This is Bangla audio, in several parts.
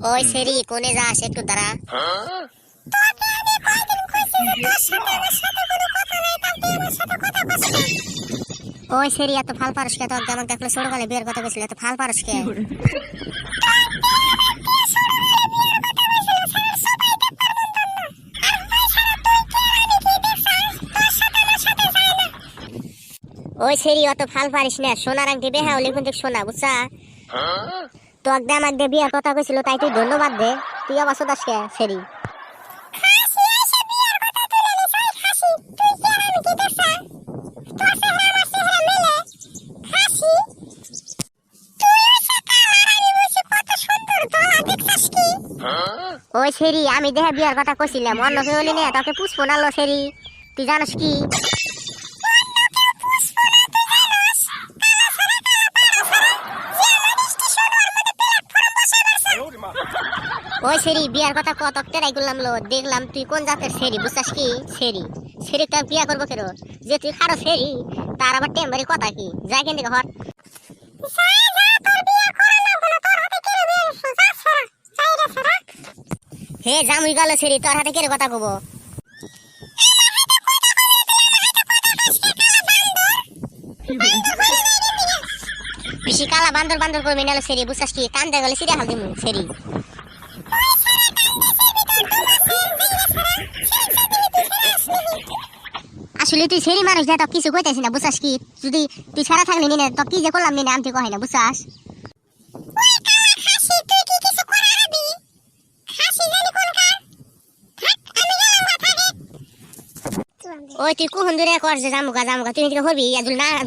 ওই সেরি কোনে যাস একটু দাঁড়া। ওই সেরি এত ফাল পারস কে? তোর আমাকে দেখলে ছোটকালে বিয়ের কথা বলছিল, এত ফাল পারস কে? ওই সেরি অত ফাল পারিস না, সোনার আংটি বেহা হলে কিন্তু সোনা বুঝছা। তো একদম আগে বিয়ের কথা কইছিল তাই তুই ধন্যবাদ দে। তুই অবশ্য দাস কে সেরি? ওই সেরি আমি দেহে বিয়ার কথা কইছিলাম, অন্য কেউ হলি না তোকে পুষ্প নালো সেরি। তুই জানিস কি? ওই সেরি বিয়ার কথা কত ট্রাই করলাম লো, দেখলাম তুই কোন জাতের সেরি বুঝছাস কি? সেরি সেরি তো বিয়া করবো কেন? যে তুই খারো সেরি তার আবার টেম্বারি কথা কি? যাই কেন দেখে হর। হে জামুই গেল সেরি, তোর হাতে কেড়ে কথা কব? বেশি কালা বান্দর বান্দর করবি নাহলে সেরি বুঝছাস কি? কান্দে গেলে সিরিয়া হাল দিমু সেরি। আসলে তুই সেরি মানুষ যা, তো কিছু কইতেছি না বুঝছাস কি? যদি তুই ছাড়া থাকলি নি না তো কি যে করলাম নি না আমি তুই কই না বুঝছাস। ওই তুই কোন দূরে করছে জামুকা জামুকা তুই এদিকে হবি,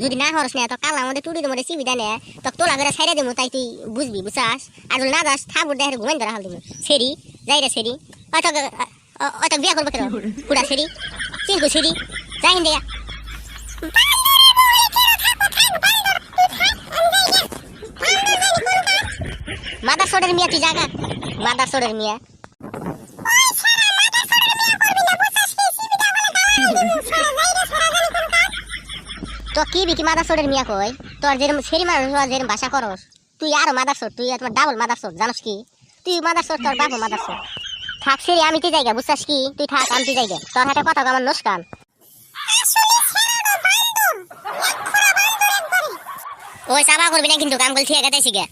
যদি না হরস না তো কালা আমাদের টুটির মধ্যে চিবি দেয় না তো তোলা করে ছাইড়ে দেবো, তাই তুই বুঝবি বুঝছাস। আর যদি না যাস থাপুর দেহের ঘুমাই ধরা হাল দেবো সেরি। যাই রে সেরি, অত বিয়া করবো কেন পুরা সেরি? চিনকু সেরি যাই দেয়া। মাদার সোডের মিয়া তুই জাগা, মাদার সোডের মিয়া। তো কি বিকি মাদার সোডের মিয়া কই? তোর যেরকম সেরি মানুষ যেরকম ভাষা করস তুই আরো মাদার সোড, তুই তোমার ডাবল মাদার সোড জানোস কি? তুই মাদার সোড, তোর বাপু মাদার সোড। থাক সেরি আমি তুই জায়গা বুঝছাস কি? তুই থাক আমি তুই জায়গা, তোর হাতে কথা আমার নস্কান। ওই চাপা করবি না কিন্তু, কাম করছি একাতে শিখে।